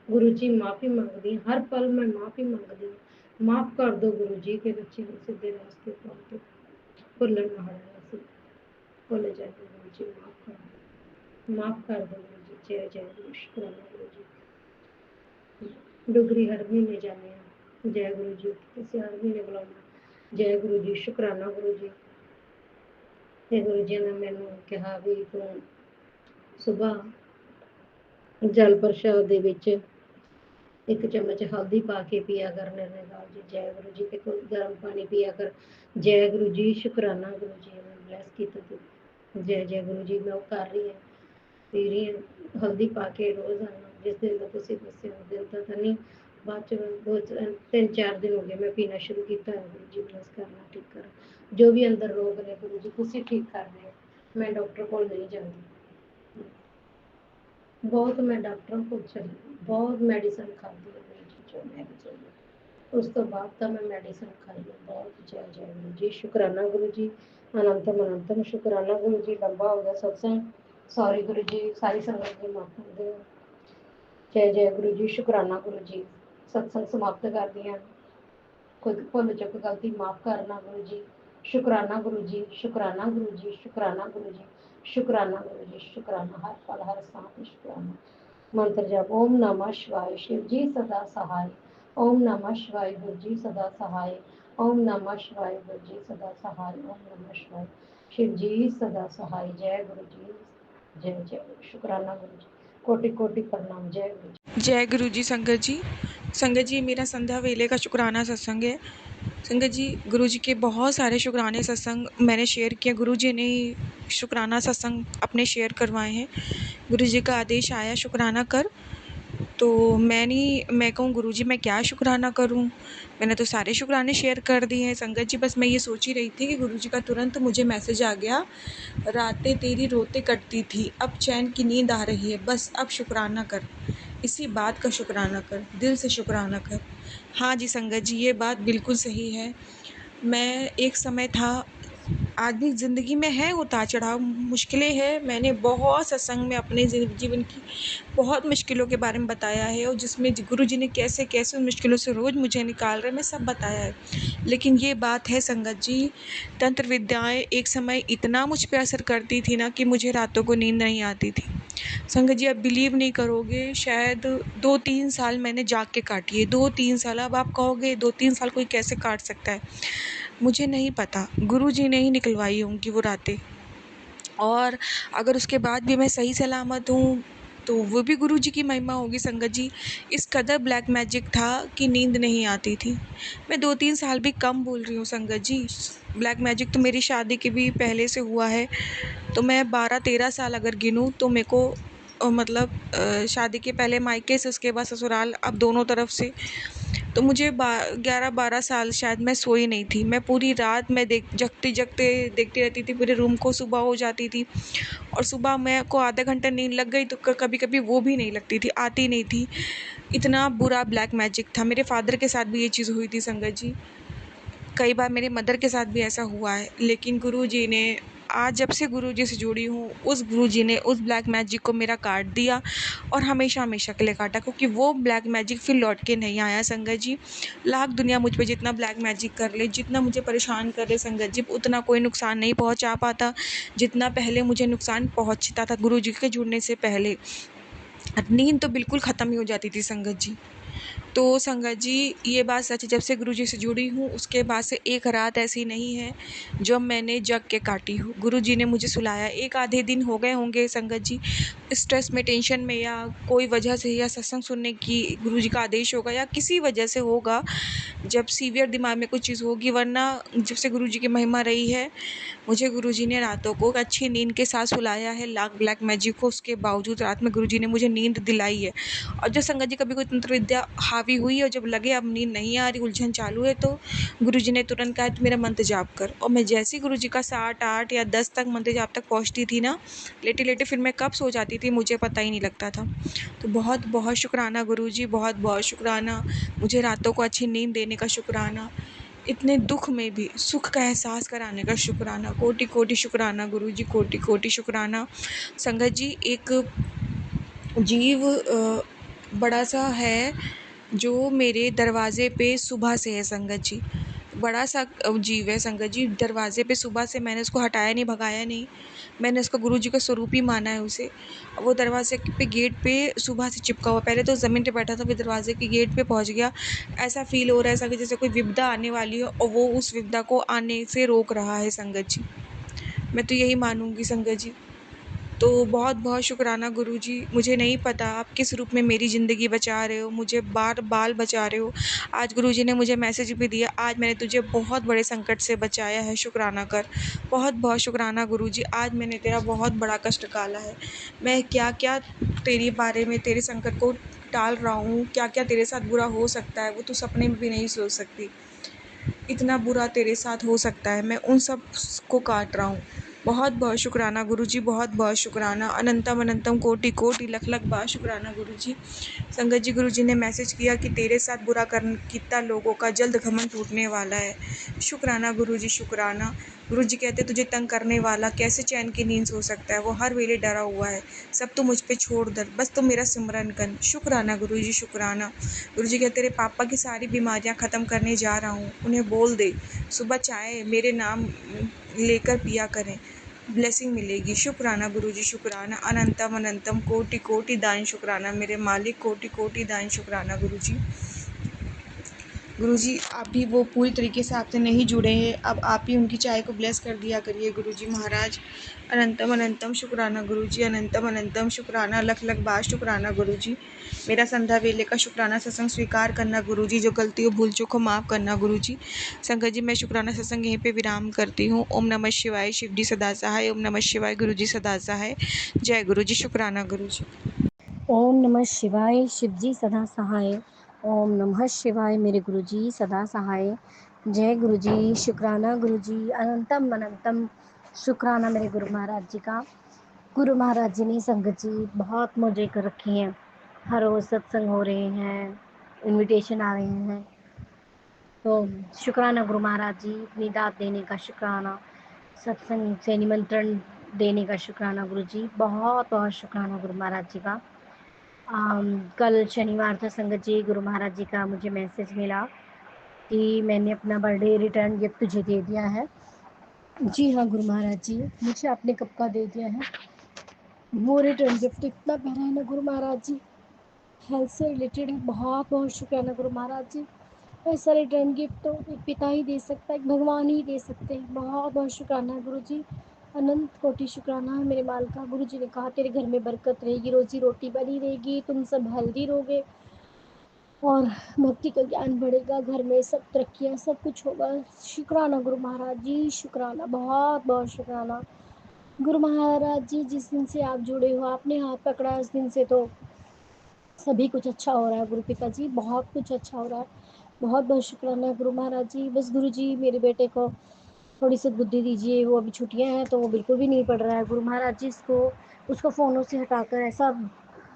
गुरु जी माफ़ी मंगदी हर पल मैं माफ़ी मंगदी हूँ। माफ़ कर दो गुरु जी के बच्चे ने सीधे रास्ते पर भुल्लण ना हटाया सी भुल जाए गुरु जी माफ़ कर दो गुरु जी। जय जय गुरु शुक्राना गुरु जी। डुगरी हर महीने जाने हैं। जय गुरु जी किसी हर महीने बुलाना। जय गुरु जी शुक्राना गुरु जी। ते गुरु जी ने मैनू कहा भी तू सुबह जल प्रसाद दे विच एक चम्मच हल्दी पा के पिया कर निर्णय लाल जी। जय गुरु जी के कोई गर्म पानी पिया कर। जय गुरु जी शुक्राना गुरु जी ने ब्लैस किया तू। जय जय गुरु जी मैं वो कर रही हूँ पी रही हूँ हल्दी पा के रोज़ाना जिस दिन का तुसीं दस्सिया उस दिन तक नहीं बाद च 2-3-4 दिन हो गए मैं पीना शुरू किया है। गुरु जी ब्लैस करना ठीक कर जो भी अंदर रोग ने गुरु जी तुसीं ठीक कर रहे हो। मैं डॉक्टर को नहीं जाती बहुत मैं डॉक्टर को चली बहुत मेडिसिन खाती है गुरु जी जो मैं भी चाहिए उस तो बाद तो मैं मेडिसिन खाई है बहुत। जय जय गुरु जी शुक्राना गुरु जी अनंतम अनंतम शुक्राना गुरु जी। लंबा हो गया सत्संग सॉरी गुरु जी सारी संगत की माफ कर दो। जय जय गुरु जी शुक्राना गुरु जी। सत्संग समाप्त कर दिया कोई भुल चुक गलती माफ करना गुरु जी। शुक्राना गुरु जी शुक्राना गुरु जी शुक्राना गुरु जी शुक्राना गुरु जी शुक्राना हर पल हर सांस शुक्राना। मंत्र जप ओम नमः शिवाय शिव जी सदा सहाय। ओम नमः शिवाय गुरु जी सदा सहाय। ओम नमः शिवाय गुरु जी सदा सहाय। ओम नमः शिवाय शिव जी सदा सहाय। जय गुरु जी जय जय शुक्राना गुरु जी कोटि कोटि प्रणाम। जय गुरु जी। जय गुरु जी संगत जी मेरा संध्या वेले का शुक्राना सत्संग है। संगत जी गुरु जी के बहुत सारे शुक्राने सत्संग मैंने शेयर किए। गुरु जी ने शुक्राना सत्संग अपने शेयर करवाए हैं। गुरु जी का आदेश आया शुक्राना कर तो मैं कहूँ गुरु जी मैं क्या शुक्राना करूँ। मैंने तो सारे शुक्राने शेयर कर दिए हैं संगत जी। बस मैं ये सोच ही रही थी कि गुरु जी का तुरंत मुझे मैसेज आ गया रातें तेरी रोते कटती थी अब चैन की नींद आ रही है बस अब शुक्राना कर इसी बात का शुक्राना कर दिल से शुक्राना कर। हाँ जी संगत जी ये बात बिल्कुल सही है। मैं एक समय था आज भी ज़िंदगी में है उतार चढ़ाव मुश्किलें हैं। मैंने बहुत सत्संग में अपने जीवन की बहुत मुश्किलों के बारे में बताया है और जिसमें गुरु जी ने कैसे कैसे उन मुश्किलों से रोज़ मुझे निकाल रहे मैं सब बताया है। लेकिन ये बात है संगत जी तंत्र विद्याएं एक समय इतना मुझ पर असर करती थी ना कि मुझे रातों को नींद नहीं आती थी। संगत जी आप बिलीव नहीं करोगे शायद 2-3 साल मैंने जाग के काटी है। 2-3 साल अब आप कहोगे 2-3 साल कोई कैसे काट सकता है। मुझे नहीं पता गुरु जी ने ही निकलवाई होंगी वो रातें। और अगर उसके बाद भी मैं सही सलामत हूँ तो वो भी गुरु जी की महिमा होगी संगत जी। इस कदर ब्लैक मैजिक था कि नींद नहीं आती थी। मैं 2-3 साल भी कम बोल रही हूँ संगत जी। ब्लैक मैजिक तो मेरी शादी के भी पहले से हुआ है तो मैं 12-13 साल अगर गिनूँ तो मेरे को मतलब शादी के पहले मायके से उसके बाद ससुराल अब दोनों तरफ से तो मुझे 11-12 साल शायद मैं सोई नहीं थी। मैं पूरी रात मैं जगते जगते देखती रहती थी पूरे रूम को। सुबह हो जाती थी और सुबह मैं को आधा घंटा नींद लग गई तो कभी कभी वो भी नहीं लगती थी आती नहीं थी। इतना बुरा ब्लैक मैजिक था। मेरे फादर के साथ भी ये चीज़ हुई थी संगत जी। कई बार मेरे मदर के साथ भी ऐसा हुआ है। लेकिन गुरु जी ने आज जब से गुरु जी से जुड़ी हूँ उस गुरु जी ने उस ब्लैक मैजिक को मेरा काट दिया और हमेशा हमेशा के लिए काटा क्योंकि वो ब्लैक मैजिक फिर लौट के नहीं आया संगत जी। लाख दुनिया मुझ पे जितना ब्लैक मैजिक कर ले जितना मुझे परेशान कर ले संगत जी उतना कोई नुकसान नहीं पहुँचा पाता जितना पहले मुझे नुकसान पहुँचता था गुरु जी के जुड़ने से पहले। नींद तो बिल्कुल ख़त्म ही हो जाती थी संगत जी। तो संगत जी ये बात सच है जब से गुरु जी से जुड़ी हूँ उसके बाद से एक रात ऐसी नहीं है जो मैंने जग के काटी हो। गुरु जी ने मुझे सुलाया। एक आधे दिन हो गए होंगे संगत जी स्ट्रेस में टेंशन में या कोई वजह से या सत्संग सुनने की गुरु जी का आदेश होगा या किसी वजह से होगा जब सीवियर दिमाग में कुछ चीज़ होगी। वरना जब से गुरु जी की महिमा रही है मुझे गुरु जी ने रातों को अच्छी नींद के साथ सुलाया है। लाख ब्लैक मैजिक हो उसके बावजूद रात में गुरु जी ने मुझे नींद दिलाई है। और जब संगत जी कभी कोई तंत्र विद्या हावी हुई और जब लगे अब नींद नहीं आ रही उलझन चालू है तो गुरु जी ने तुरंत कहा तो मेरा मंत्र जाप कर। और मैं जैसे ही गुरु जी का 7-8 या 10 तक मंत्र जाप तक पहुँचती थी ना लेटे लेटे फिर मैं कब सो जाती थी मुझे पता ही नहीं लगता था। तो बहुत बहुत शुक्राना गुरु जी बहुत बहुत शुक्राना मुझे रातों को अच्छी नींद देने का शुक्राना। इतने दुख में भी सुख का एहसास कराने का शुक्राना, कोटि कोटि शुक्राना गुरुजी, कोटि कोटि शुक्राना। संगत जी, एक जीव बड़ा सा है जो मेरे दरवाजे पे सुबह से है संगत जी। बड़ा सा जीव है संगत जी, दरवाजे पे सुबह से। मैंने उसको हटाया नहीं, भगाया नहीं, मैंने उसको गुरु जी का स्वरूप ही माना है उसे। वो दरवाजे पे गेट पे सुबह से चिपका हुआ, पहले तो ज़मीन पे बैठा था, फिर दरवाजे के गेट पे पहुंच गया। ऐसा फील हो रहा है ऐसा कि जैसे कोई विपदा आने वाली हो और वो उस विपदा को आने से रोक रहा है संगत जी। मैं तो यही मानूंगी संगत जी। तो बहुत बहुत शुक्राना गुरुजी। मुझे नहीं पता आप किस रूप में मेरी ज़िंदगी बचा रहे हो, मुझे बार बाल बचा रहे हो। आज गुरुजी ने मुझे मैसेज भी दिया, आज मैंने तुझे बहुत बड़े संकट से बचाया है, शुक्राना कर। बहुत बहुत शुक्राना गुरुजी, आज मैंने तेरा बहुत बड़ा कष्ट टाला है। मैं क्या क्या तेरे बारे में, तेरे संकट को टाल रहा हूँ, क्या क्या तेरे साथ बुरा हो सकता है वो तू सपने में भी नहीं सोच सकती। इतना बुरा तेरे साथ हो सकता है, मैं उन सब को काट रहा हूँ। बहुत बहुत शुक्राना गुरुजी, बहुत बहुत शुक्राना। अनंतम अनंतम कोटि कोटि लख लख बार शुक्राना गुरुजी। संगत जी, गुरुजी ने मैसेज किया कि तेरे साथ बुरा कर कितना लोगों का जल्द घमंड टूटने वाला है। शुक्राना गुरुजी, शुक्राना। गुरुजी कहते तुझे तंग करने वाला कैसे चैन की नींद सो सकता है, वो हर वेले डरा हुआ है। सब तू मुझ पे छोड़ दर, बस तू मेरा सिमरन कर। शुक्राना गुरुजी, शुक्राना। गुरुजी कहते तेरे पापा की सारी बीमारियां ख़त्म करने जा रहा हूँ, उन्हें बोल दे सुबह चाय मेरे नाम लेकर पिया करें, ब्लेसिंग मिलेगी। शुक्राना गुरुजी, शुक्राना। अनंतम अनंतम कोटि कोटि दान शुक्राना मेरे मालिक, कोटि कोटि दान शुक्राना गुरुजी। गुरुजी, आप भी वो पूरी तरीके से आपसे नहीं जुड़े हैं, अब आप ही उनकी चाय को ब्लेस कर दिया करिए गुरुजी महाराज। अनंतम अनंतम शुक्राना गुरुजी, अनंतम अनंतम शुक्राना, लख लख बार शुक्राना गुरुजी। मेरा संध्या वेले का शुक्राना सत्संग स्वीकार करना गुरुजी, जो गलती हो भूल चूक को माफ़ करना गुरुजी। संगत जी, मैं शुक्राना सत्संग यहीं पे विराम करती हूँ। ओम नमः शिवाय, शिव जी सदा सहाय। ओम नमः शिवाय, गुरु जी सदा सहाय। जय गुरु जी, शुक्राना गुरु जी। ओम नमः शिवाय, शिव जी सदा सहाय। ओम नमः शिवाय, मेरे गुरुजी सदा सहाय। जय गुरुजी, शुक्राना गुरुजी, अनंतम अनंतम शुक्राना मेरे गुरु महाराज जी का। गुरु महाराज जी ने संगत जी बहुत मौजे कर रखी हैं। हर रोज सत्संग हो रहे हैं, इनविटेशन आ रहे हैं। तो शुक्राना गुरु महाराज जी, इतनी दात देने का शुक्राना, सत्संग से निमंत्रण देने का शुक्राना गुरु जी। बहुत बहुत शुक्राना गुरु महाराज जी का। कल शनिवार था संगत जी, गुरु महाराज जी का मुझे मैसेज मिला कि मैंने अपना बर्थडे रिटर्न गिफ्ट तुझे दे दिया है। जी हाँ गुरु महाराज जी, मुझे आपने कब का दे दिया है। वो रिटर्न गिफ्ट इतना प्यारा है ना गुरु महाराज जी, हेल्थ से रिलेटेड है। बहुत बहुत शुक्राना गुरु महाराज जी। ऐसा रिटर्न गिफ्ट तो एक पिता ही दे सकता है, एक भगवान ही दे सकते हैं। बहुत बहुत शुक्राना है गुरु जी, अनंत कोटि शुक्राना है मेरे माल का। गुरु जी ने कहा तेरे घर में बरकत रहेगी, रोजी रोटी बनी रहेगी, तुम सब हेल्दी रहोगे और भक्ति का ज्ञान बढ़ेगा, घर में सब तरक्कियाँ सब कुछ होगा। शुक्राना गुरु महाराज जी, शुक्राना, बहुत बहुत शुक्राना गुरु महाराज जी। जिस दिन से आप जुड़े हो, आपने हाथ पकड़ा उस दिन से तो सभी कुछ अच्छा हो रहा है गुरु पिता जी, बहुत कुछ अच्छा हो रहा है। बहुत बहुत शुक्राना गुरु महाराज जी। बस गुरु जी मेरे बेटे को थोड़ी सी बुद्धि दीजिए, वो अभी छुट्टियां हैं तो वो बिल्कुल भी नहीं पढ़ रहा है गुरु महाराज जी। उसको फ़ोनों से हटाकर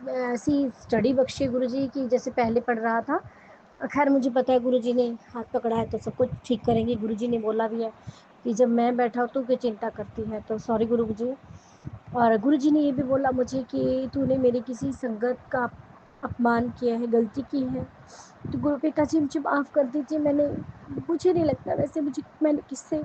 ऐसी स्टडी बख्शिए गुरु जी कि जैसे पहले पढ़ रहा था। खैर मुझे पता है गुरु जी ने हाथ पकड़ा है तो सब कुछ ठीक करेंगे। गुरु जी ने बोला भी है कि जब मैं बैठा हूँ तो क्यों चिंता करती है। तो सॉरी गुरु जी। और गुरु जी ने ये भी बोला मुझे कि तूने मेरी किसी संगत का अपमान किया है, गलती की है तो गुरु पिताजी मुझे माफ़ कर दीजिए। मुझे नहीं लगता वैसे मैंने किससे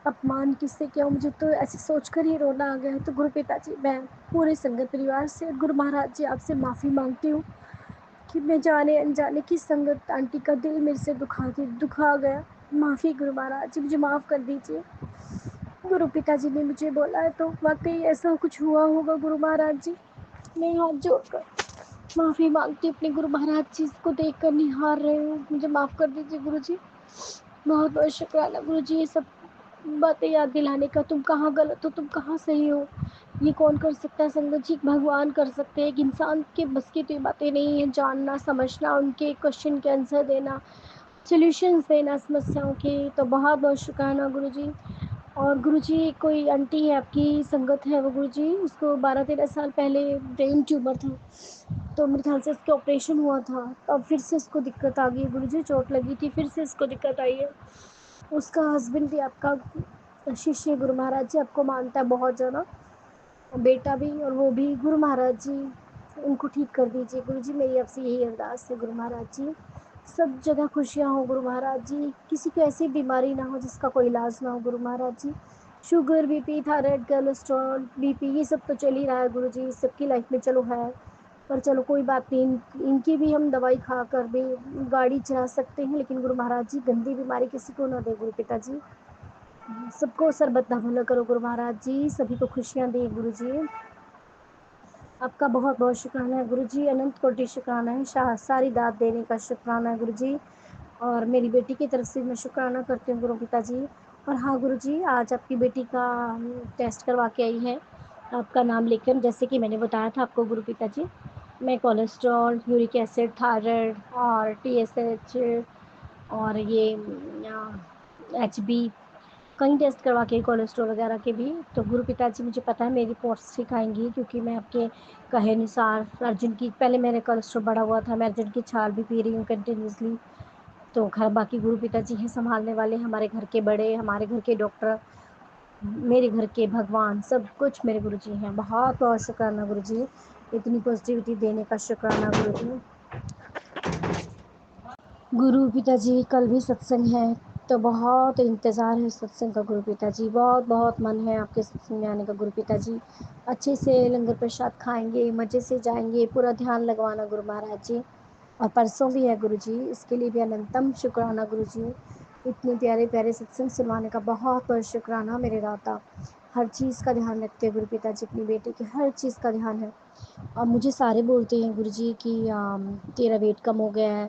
अपमान किससे किया, मुझे तो ऐसे सोच कर ही रोना आ गया है। तो गुरु पिताजी, मैं पूरे संगत परिवार से गुरु महाराज जी आपसे माफ़ी मांगती हूँ कि मैं जाने अनजाने की संगत आंटी का दिल मेरे से दुखा गया। माफ़ी गुरु महाराज जी, मुझे माफ़ कर दीजिए। गुरु पिताजी ने मुझे बोला है तो वाकई ऐसा कुछ हुआ होगा गुरु महाराज जी। मैं हाथ जोड़कर माफ़ी मांगती हूँ, अपने गुरु महाराज जी को देख कर निहार रहे हूँ, मुझे माफ़ कर दीजिए गुरु जी। बहुत बहुत शुक्राना गुरु जी ये सब बातें याद दिलाने का। तुम कहाँ गलत हो, तुम कहाँ सही हो, ये कौन कर सकता है संगत जी, भगवान कर सकते हैं। एक इंसान के बस की तो ये बातें नहीं है, जानना समझना, उनके क्वेश्चन के आंसर देना, सॉल्यूशंस देना समस्याओं के। तो बहुत बहुत शुक्राना गुरु जी। और गुरुजी कोई आंटी है आपकी संगत है वो गुरुजी, उसको 12-13 साल पहले ब्रेन ट्यूमर था तो मेरे ख्याल से उसके ऑपरेशन हुआ था। अब फिर से उसको दिक्कत आ गई है गुरुजी, चोट लगी थी फिर से उसको दिक्कत आई है। उसका हस्बैंड भी आपका शिष्य गुरु महाराज जी आपको मानता है बहुत ज़्यादा, बेटा भी, और वो भी गुरु महाराज जी उनको ठीक कर दीजिए गुरु जी, मेरी आपसे यही अरदास है गुरु महाराज जी। सब जगह खुशियाँ हो गुरु महाराज जी, किसी को ऐसी बीमारी ना हो जिसका कोई इलाज ना हो Guru Maharaj ji. Sugar, BP, thyroid, cholesterol, BP, ये सब तो चल ही रहा है गुरु जी, सबकी लाइफ में चलो है, पर चलो कोई बात नहीं, इनकी भी हम दवाई खा कर भी गाड़ी चला सकते हैं, लेकिन गुरु महाराज जी गंदी बीमारी किसी को ना दे गुरु पिताजी। सबको सरबत भला करो गुरु महाराज जी, सभी को खुशियाँ दे गुरु जी। आपका बहुत बहुत शुक्राना है गुरु जी, अनंत कोटि शुक्राना है, सारी दाद देने का शुक्राना है गुरु जी। और मेरी बेटी की तरफ से मैं शुक्राना करती हूँ गुरु पिताजी। और हाँ गुरु जी, आज आपकी बेटी का टेस्ट करवा के आई है, आपका नाम लेकर, जैसे कि मैंने बताया था आपको गुरु पिताजी। मैं कोलेस्ट्रॉल, यूरिक एसिड, थायराइड और TSH और ये HB कई टेस्ट करवा के, कोलेस्ट्रॉल वगैरह के भी। तो गुरु पिताजी मुझे पता है मेरी रिपोर्ट्स ठीक आएंगी, क्योंकि मैं आपके कहे अनुसार अर्जुन की, पहले मेरे कोलेस्ट्रॉल बढ़ा हुआ था, मैं अर्जुन की छाल भी पी रही हूँ कंटिन्यूसली। तो खैर बाकी गुरु पिताजी हैं संभालने वाले, हमारे घर के बड़े, हमारे घर के डॉक्टर, मेरे घर के भगवान, सब कुछ मेरे गुरु जी हैं। बहुत बहुत शुक्राना गुरु जी, इतनी पॉजिटिविटी देने का शुक्राना गुरु जी। गुरु पिताजी कल भी सत्संग है, तो बहुत इंतज़ार है सत्संग का गुरु पिताजी, बहुत बहुत मन है आपके सत्संग में आने का गुरु पिताजी। अच्छे से लंगर प्रसाद खाएंगे, मज़े से जाएंगे, पूरा ध्यान लगवाना गुरु महाराज जी। और परसों भी है गुरु जी, इसके लिए भी अनंतम शुक्राना गुरु जी। इतने प्यारे प्यारे सत्संग सुनवाने का बहुत बहुत शुक्राना मेरे दाता। हर चीज़ का ध्यान रखते हैं गुरु पिताजी, अपनी बेटी की हर चीज़ का ध्यान है। अब मुझे सारे बोलते हैं गुरुजी कि तेरा वेट कम हो गया है,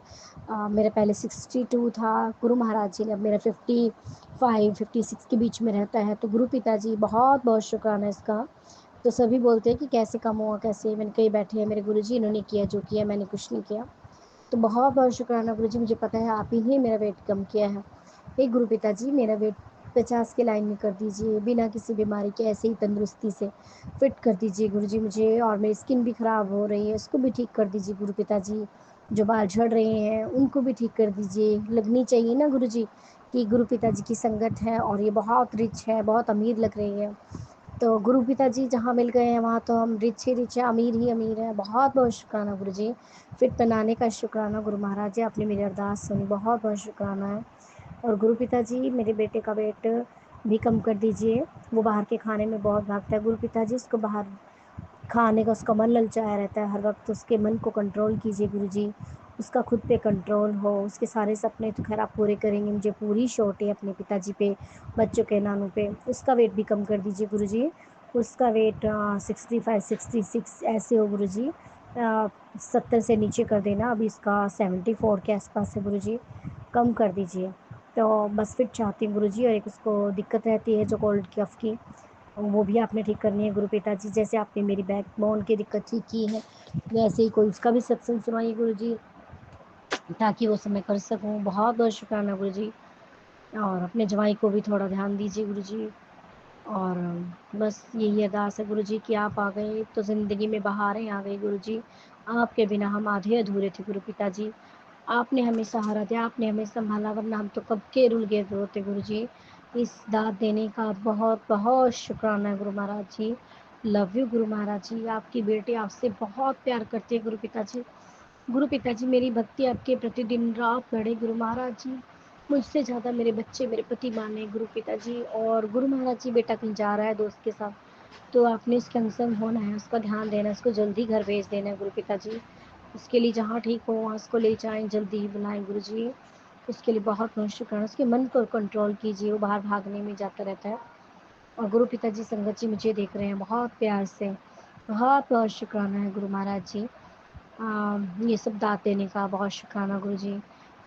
मेरा पहले 62 था गुरु महाराज जी ने, अब मेरा 55-56 के बीच में रहता है। तो गुरु पिताजी बहुत बहुत शुक्राना इसका। तो सभी बोलते हैं कि कैसे कम हुआ, कैसे, मैंने कहीं बैठे हैं मेरे गुरुजी, इन्होंने किया जो किया, मैंने कुछ नहीं किया। तो बहुत बहुत शुक्राना गुरुजी, मुझे पता है आप ही ने मेरा वेट कम किया है। हे गुरु पिताजी, मेरा वेट 50 के लाइन में कर दीजिए, बिना किसी बीमारी के, ऐसे ही तंदुरुस्ती से फिट कर दीजिए गुरुजी मुझे। और मेरी स्किन भी ख़राब हो रही है, उसको भी ठीक कर दीजिए गुरु पिताजी। जो बाल झड़ रहे हैं उनको भी ठीक कर दीजिए। लगनी चाहिए ना गुरुजी कि गुरु पिताजी की संगत है, और ये बहुत रिच है, बहुत अमीर लग रही है। तो गुरु पिताजी जहाँ मिल गए हैं वहाँ तो हम रिच ही रिच है, अमीर ही अमीर है। बहुत बहुत शुक्राना गुरु जी, फिट बनाने का शुक्राना गुरु महाराज जी, आपने मेरी अरदास सुनी, बहुत बहुत शुक्राना है। और गुरु पिताजी मेरे बेटे का वेट भी कम कर दीजिए, वो बाहर के खाने में बहुत भागता है गुरु पिताजी, उसको बाहर खाने का उसका मन ललचाया रहता है हर वक्त, उसके मन को कंट्रोल कीजिए गुरुजी, उसका खुद पे कंट्रोल हो। उसके सारे सपने तो खैर आप पूरे करेंगे, मुझे पूरी शौट है अपने पिताजी पे, बच्चों के नानों पे। उसका वेट भी कम कर दीजिए गुरुजी, उसका वेट 65-66 ऐसे हो गुरुजी, 70 से नीचे कर देना, अभी इसका 74 के आसपास है गुरुजी, कम कर दीजिए। तो बस फिट चाहती हूँ गुरुजी, और एक उसको दिक्कत रहती है जो कोल्ड कफ की, वो भी आपने ठीक करनी है गुरु पिताजी। जैसे आपने मेरी बैकबोन की दिक्कत ठीक की है, वैसे ही कोई उसका भी सत्संग सुनाइए गुरुजी, ताकि वो समय कर सकूं। बहुत बहुत शुक्राना गुरुजी। और अपने जवाई को भी थोड़ा ध्यान दीजिए गुरुजी। और बस यही अरदास है गुरुजी कि आप आ गए तो ज़िंदगी में बहारें आ गई गुरुजी। आपके बिना हम आधे अधूरे थे गुरु पिताजी, आपने हमें सहारा दिया, आपने हमें संभाला, वरना हम तो कब के रुल गए होते गुरुजी। इस दाद देने का बहुत बहुत शुक्राना है गुरु महाराज जी। लव यू गुरु महाराज जी, आपकी बेटी आपसे बहुत प्यार करती है गुरु पिताजी। गुरु पिताजी मेरी भक्ति आपके प्रति दिन रात बढ़े गुरु महाराज जी, मुझसे ज़्यादा मेरे बच्चे मेरे पति माने गुरु पिताजी। और गुरु महाराज जी, बेटा कहीं जा रहा है दोस्त के साथ, तो आपने उसके अंग संग होना है, उसका ध्यान देना है, उसको जल्दी घर भेज देना है गुरु पिताजी। उसके लिए जहाँ ठीक हो वहाँ उसको ले जाएं, जल्दी ही बुलाएं गुरु जी। उसके लिए बहुत बहुत शुक्राना, उसके मन को कंट्रोल कीजिए, वो बाहर भागने में जाता रहता है। और गुरु पिताजी संगत जी मुझे देख रहे हैं बहुत प्यार से, बहुत बहुत शुक्राना है गुरु महाराज जी। ये सब दाद देने का बहुत शुक्राना गुरु जी।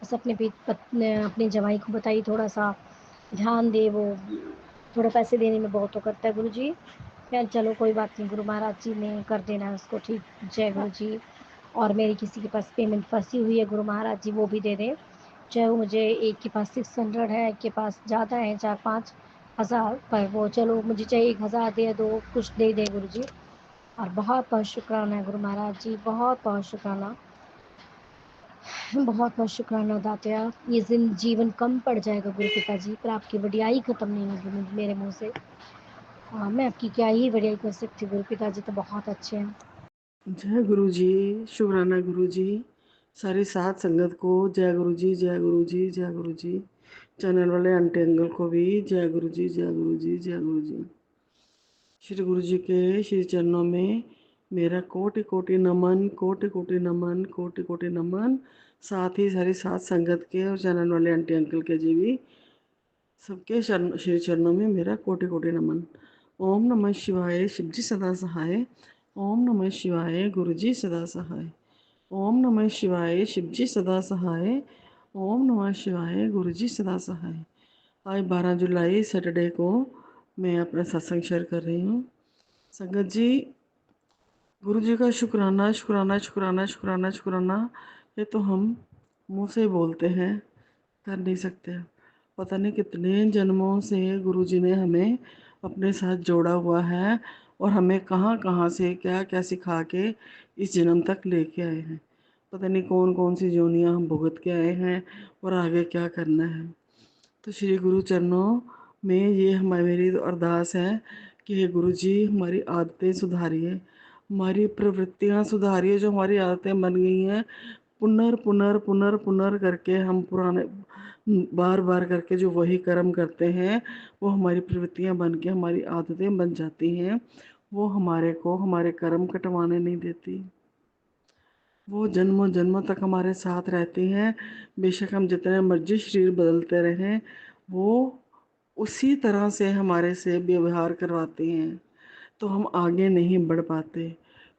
बस अपने जवाई को बताइए थोड़ा सा ध्यान दे, वो थोड़ा पैसे देने में बहुत वो करता है गुरु जी। खैर चलो कोई बात नहीं, गुरु महाराज जी ने कर देना है उसको ठीक। जय गुरु जी। और मेरी किसी के पास पेमेंट फंसी हुई है गुरु महाराज जी, वो भी दे दें। चाहे वो मुझे एक के पास 600 है, एक के पास ज़्यादा है 4-5 हज़ार, पर वो चलो मुझे चाहे 1,000 दे दो, कुछ दे दे गुरु जी। और बहुत बहुत शुक्राना है गुरु महाराज जी, बहुत बहुत शुक्राना। बहुत बहुत शुक्राना अदाते हैं। ये जीवन कम पड़ जाएगा गुरु पिताजी, पर आपकी वडियाई ख़त्म नहीं होगी मेरे मुंह से। मैं आपकी क्या ही वडियाई कर सकती हूँ, गुरु पिताजी तो बहुत अच्छे हैं। जय गुरु जी, शुक्राना गुरु जी। सारी साथ संगत को जय गुरु जी, जय गुरु जी, जय गुरु जी। चैनल वाले आंटी अंकल को भी जय गुरु जी, जय गुरु जी, जय गुरु जी। श्री गुरु जी के श्री चरणों में मेरा कोटि कोटि नमन, कोटि कोटि नमन, कोटि कोटि नमन। साथ ही सारी साथ संगत के और चैनल वाले आंटी अंकल के जी भी सबके श्री चरणों में मेरा कोटि कोटि नमन। ओम नमः शिवाय, शिव जी सदा सहाय। ओम नमः शिवाय, गुरु जी सदा सहाय। ओम नमः शिवाय, शिव जी सदा सहाय। ओम नमः शिवाय, गुरु जी सदा सहाय। आज 12 जुलाई सैटरडे को मैं अपना सत्संग शेयर कर रही हूँ। संगत जी, गुरु जी का शुक्राना शुक्राना शुक्राना शुक्राना शुक्राना ये तो हम मुँह से बोलते हैं, कर नहीं सकते। पता नहीं कितने जन्मों से गुरु जी ने हमें अपने साथ जोड़ा हुआ है और हमें कहाँ कहाँ से क्या क्या सिखा के इस जन्म तक लेके आए हैं। पता नहीं कौन कौन सी जोनियाँ हम भुगत के आए हैं और आगे क्या करना है। तो श्री गुरु चरणों में ये हमारी मेरी अरदास है कि हे गुरु जी, हमारी आदतें सुधारिए, हमारी प्रवृत्तियाँ सुधारिए। जो हमारी आदतें बन गई हैं पुनर करके हम पुराने बार बार करके जो वही कर्म करते हैं वो हमारी प्रवृत्तियाँ बन के हमारी आदतें बन जाती हैं। वो हमारे को हमारे कर्म कटवाने नहीं देती। वो जन्मों जन्मों तक हमारे साथ रहती हैं। बेशक हम जितने मर्जी शरीर बदलते रहें, वो उसी तरह से हमारे से व्यवहार करवाती हैं, तो हम आगे नहीं बढ़ पाते।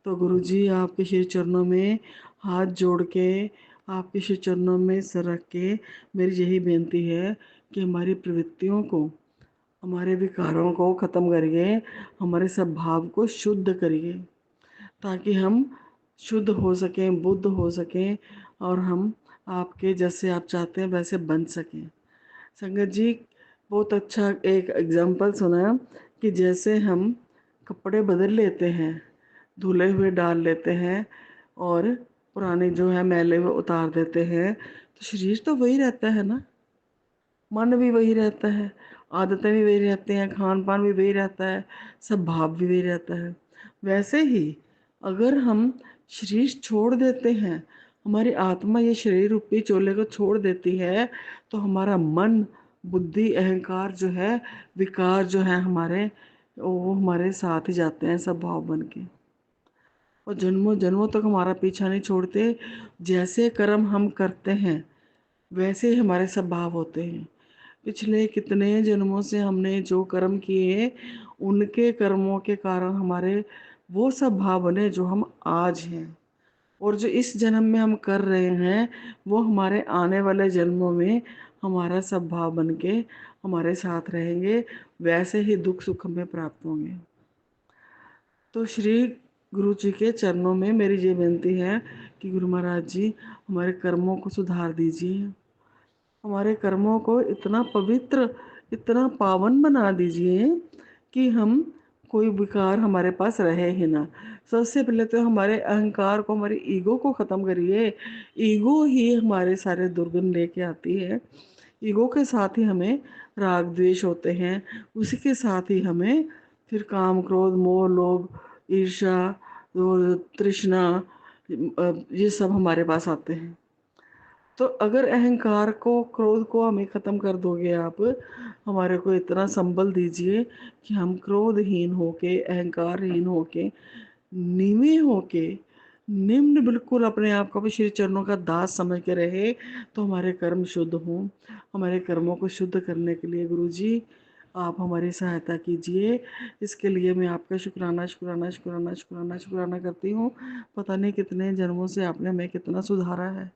तो गुरु जी, आपके श्री चरणों में हाथ जोड़ के, आपके श्री चरणों में सर रख के मेरी यही बेनती है कि हमारी प्रवृत्तियों को, हमारे विकारों को ख़त्म करिए, हमारे सब भाव को शुद्ध करिए, ताकि हम शुद्ध हो सकें, बुद्ध हो सकें और हम आपके जैसे आप चाहते हैं वैसे बन सकें। संगत जी, बहुत अच्छा एक एग्जाम्पल सुना कि जैसे हम कपड़े बदल लेते हैं, धुले हुए डाल लेते हैं और पुराने जो है मैले हुए उतार देते हैं, तो शरीर तो वही रहता है ना, मन भी वही रहता है, आदतें भी वही रहती हैं, खान पान भी वही रहता है, सब भाव भी वही रहता है। वैसे ही अगर हम शरीर छोड़ देते हैं, हमारी आत्मा ये शरीर रूपी चोले को छोड़ देती है, तो हमारा मन, बुद्धि, अहंकार जो है, विकार जो है हमारे, वो हमारे साथ ही जाते हैं सब भाव बन के, और जन्मों जन्मों तक हमारा पीछा नहीं छोड़ते। जैसे कर्म हम करते हैं वैसे ही हमारे सब भाव होते हैं। पिछले कितने जन्मों से हमने जो कर्म किए, उनके कर्मों के कारण हमारे वो सब भाव बने जो हम आज हैं, और जो इस जन्म में हम कर रहे हैं वो हमारे आने वाले जन्मों में हमारा सब भाव बन के हमारे साथ रहेंगे। वैसे ही दुख सुख हमें प्राप्त होंगे। तो श्री गुरु जी के चरणों में मेरी ये विनती है कि गुरु महाराज जी, हमारे कर्मों को सुधार दीजिए, हमारे कर्मों को इतना पवित्र, इतना पावन बना दीजिए कि हम कोई विकार हमारे पास रहे ही ना। सबसे पहले तो हमारे अहंकार को, हमारी ईगो को ख़त्म करिए। ईगो ही हमारे सारे दुर्गुण लेके आती है। ईगो के साथ ही हमें राग द्वेष होते हैं, उसी के साथ ही हमें फिर काम क्रोध मोह लोभ ईर्ष्या और तृष्णा, ये सब हमारे पास आते हैं। तो अगर अहंकार को, क्रोध को हमें ख़त्म कर दोगे आप, हमारे को इतना संबल दीजिए कि हम क्रोधहीन होके, अहंकारहीन होके, नीवे होके, निम्न बिल्कुल अपने आप को भी श्री चरणों का दास समझ के रहे, तो हमारे कर्म शुद्ध हों। हमारे कर्मों को शुद्ध करने के लिए गुरु जी आप हमारी सहायता कीजिए। इसके लिए मैं आपका शुक्राना शुक्राना शुक्राना शुक्राना शुक्राना करती हूँ। पता नहीं कितने जन्मों से आपने हमें कितना सुधारा है।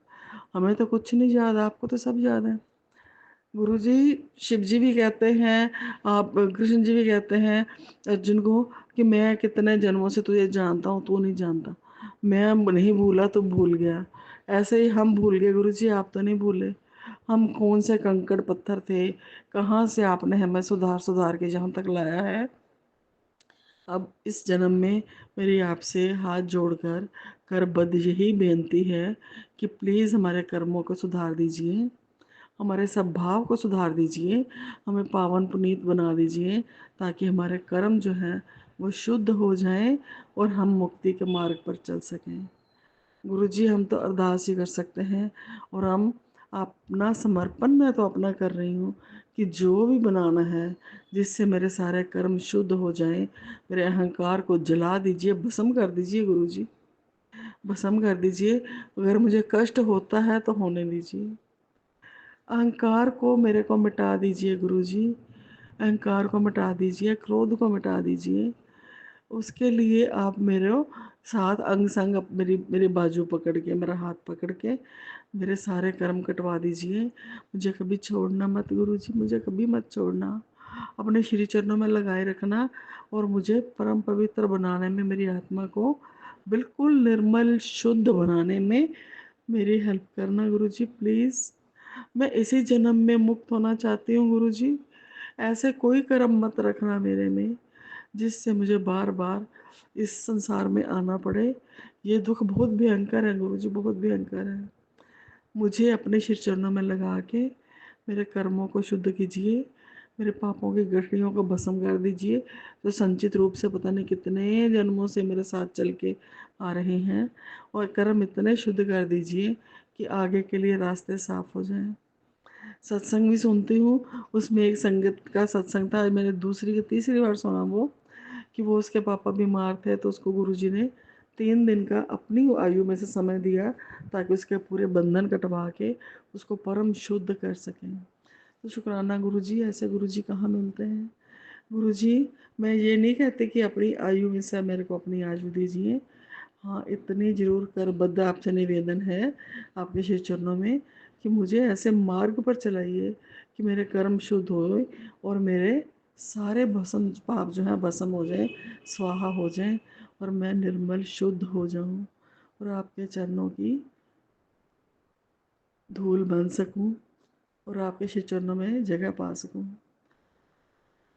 हमें तो कुछ नहीं याद, आपको तो सब याद है। गुरु जी, शिव जी भी कहते हैं, आप कृष्ण जी भी कहते हैं अर्जुन को कि मैं कितने जन्मों से तुझे जानता हूँ, तू नहीं जानता। मैं नहीं भूला तो भूल गया। ऐसे ही हम भूल गए गुरु जी, आप तो नहीं भूले। हम कौन से कंकड़ पत्थर थे, कहाँ से आपने हमें सुधार सुधार के यहाँ तक लाया है। अब इस जन्म में मेरी आपसे हाथ जोड़कर करबद्ध यही बेनती है कि प्लीज़ हमारे कर्मों को सुधार दीजिए, हमारे स्वभाव को सुधार दीजिए, हमें पावन पुनीत बना दीजिए, ताकि हमारे कर्म जो हैं वो शुद्ध हो जाएं और हम मुक्ति के मार्ग पर चल सकें। गुरुजी, हम तो अरदास ही कर सकते हैं, और हम अपना समर्पण मैं तो अपना कर रही हूँ कि जो भी बनाना है जिससे मेरे सारे कर्म शुद्ध हो जाएं, मेरे अहंकार को जला दीजिए, भस्म कर दीजिए गुरुजी, भस्म कर दीजिए। अगर मुझे कष्ट होता है तो होने दीजिए, अहंकार को मेरे को मिटा दीजिए गुरुजी, अहंकार को मिटा दीजिए, क्रोध को मिटा दीजिए। उसके लिए आप मेरे साथ अंग संग मेरी मेरी बाजू पकड़ के, मेरा हाथ पकड़ के मेरे सारे कर्म कटवा दीजिए। मुझे कभी छोड़ना मत गुरुजी, मुझे कभी मत छोड़ना, अपने श्री चरणों में लगाए रखना, और मुझे परम पवित्र बनाने में, मेरी आत्मा को बिल्कुल निर्मल शुद्ध बनाने में मेरी हेल्प करना गुरुजी प्लीज़। मैं इसी जन्म में मुक्त होना चाहती हूँ गुरुजी, ऐसे कोई कर्म मत रखना मेरे में जिससे मुझे बार बार इस संसार में आना पड़े। ये दुख बहुत भयंकर है गुरुजी, बहुत भयंकर है। मुझे अपने श्री चरणों में लगा के मेरे कर्मों को शुद्ध कीजिए, मेरे पापों की गठरियों को भस्म कर दीजिए, जो संचित रूप से पता नहीं कितने जन्मों से मेरे साथ चल के आ रहे हैं, और कर्म इतने शुद्ध कर दीजिए कि आगे के लिए रास्ते साफ हो जाएं। सत्संग भी सुनती हूँ, उसमें एक संगत का सत्संग था, मैंने दूसरी या तीसरी बार सुना वो, कि वो उसके पापा बीमार थे, तो उसको गुरुजी ने 3 दिन का अपनी आयु में से समय दिया ताकि उसके पूरे बंधन कटवा के उसको परम शुद्ध कर सकें। तो शुक्राना गुरुजी, ऐसे गुरुजी कहाँ मिलते हैं। गुरुजी, मैं ये नहीं कहती कि अपनी आयु में से मेरे को अपनी आयु दीजिए, हाँ इतनी जरूर करबद्ध आपसे निवेदन है आपके श्री चरणों में कि मुझे ऐसे मार्ग पर चलाइए कि मेरे कर्म शुद्ध होए और मेरे सारे भस्म पाप जो है भस्म हो जाए, स्वाहा हो जाए, और मैं निर्मल शुद्ध हो जाऊं और आपके चरणों की धूल बन सकूं और आपके श्री चरणों में जगह पा सकूं।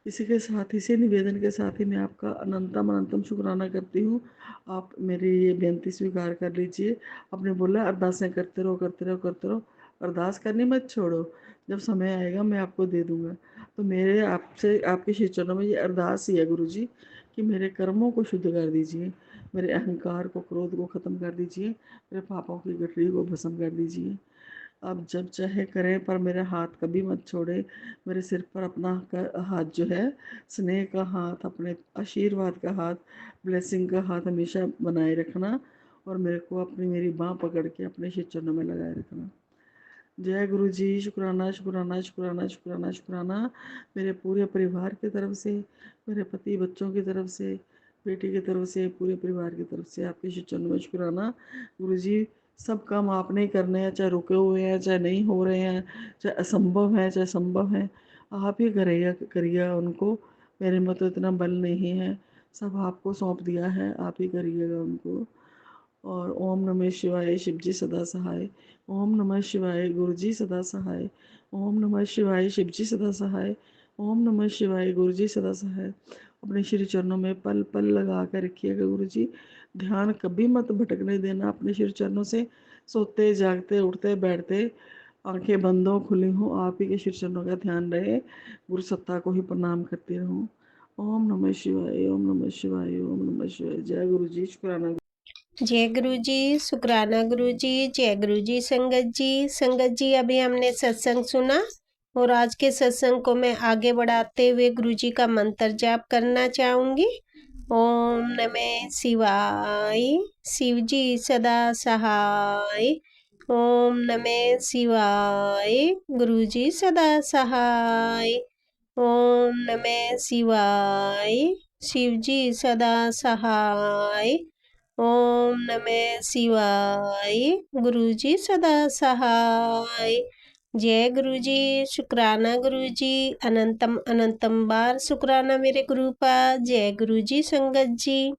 इसी के साथ, इसी निवेदन के साथ ही मैं आपका अनंतम अनंतम शुक्राना करती हूँ। आप मेरी ये बेनती स्वीकार कर लीजिए। आपने बोला अरदासें करते रहो करते रहो करते रहो, अरदास करनी मत छोड़ो, जब समय आएगा मैं आपको दे दूँगा। तो मेरे आपसे, आपके श्री चरणों में ये अरदास ही है गुरुजी कि मेरे कर्मों को शुद्ध कर दीजिए, मेरे अहंकार को, क्रोध को ख़त्म कर दीजिए, मेरे पापों की गठरी को भस्म कर दीजिए। आप जब चाहे करें, पर मेरा हाथ कभी मत छोड़े। मेरे सिर पर अपना हाथ जो है, स्नेह का हाथ, अपने आशीर्वाद का हाथ, ब्लेसिंग का हाथ हमेशा बनाए रखना, और मेरे को अपनी मेरी बाँह पकड़ के अपने श्री चरणों में लगाए रखना। जय गुरु जी। शुक्राना शुक्राना शुक्राना शुक्राना शुक्राना मेरे पूरे परिवार की तरफ से, मेरे पति बच्चों की तरफ से, बेटी की तरफ से, पूरे परिवार की तरफ से आपके श्री चरणों में शुक्राना। गुरु जी, सब काम आपने ही करने हैं, चाहे रुके हुए हैं, चाहे नहीं हो रहे हैं, चाहे असंभव है, चाहे संभव है, आप ही करिएगा करिएगा उनको। मेरे में तो इतना बल नहीं है, सब आपको सौंप दिया है, आप ही करिएगा उनको। और ओम नमः शिवाय, शिव जी सदा सहाय। ओम नमः शिवाय, गुरु जी सदा सहाय। ओम नमः शिवाय, शिव जी सदा सहाय। ओम नमः शिवाय, गुरु जी सदा सहाय। अपने श्री चरणों में पल पल लगा कर रखिएगा गुरु जी। ध्यान कभी मत भटकने देना अपने श्री चरणों से। सोते जागते उठते बैठते, आंखें बंद हो खुली हो, आप ही के श्री चरणों का ध्यान रहे। गुरु सत्ता को ही प्रणाम करती रहूं। ओम नमः शिवाय, ओम नमः शिवाय, ओम नमः शिवाय। जय गुरु जी। शुक्राना। जय गुरु जी, शुक्राना गुरु जी, जय गुरु जी। संगत जी, संगत जी, अभी हमने सत्संग सुना और आज के सत्संग को मैं आगे बढ़ाते हुए गुरु जी का मंत्र जाप करना चाहूँगी। ओम नमः शिवाय, शिव जी सदा सहाय। ओम नमः शिवाय, गुरु जी सदा सहाय। ओम नमः शिवाय, शिव जी सदा सहाय। ओम नमः शिवाय, गुरु जी सदा सहाय। जय गुरु जी। शुक्राना गुरु जी, अनंतम अनंतम बार शुक्राना मेरे गुरु का। जय गुरु जी। संगत जी।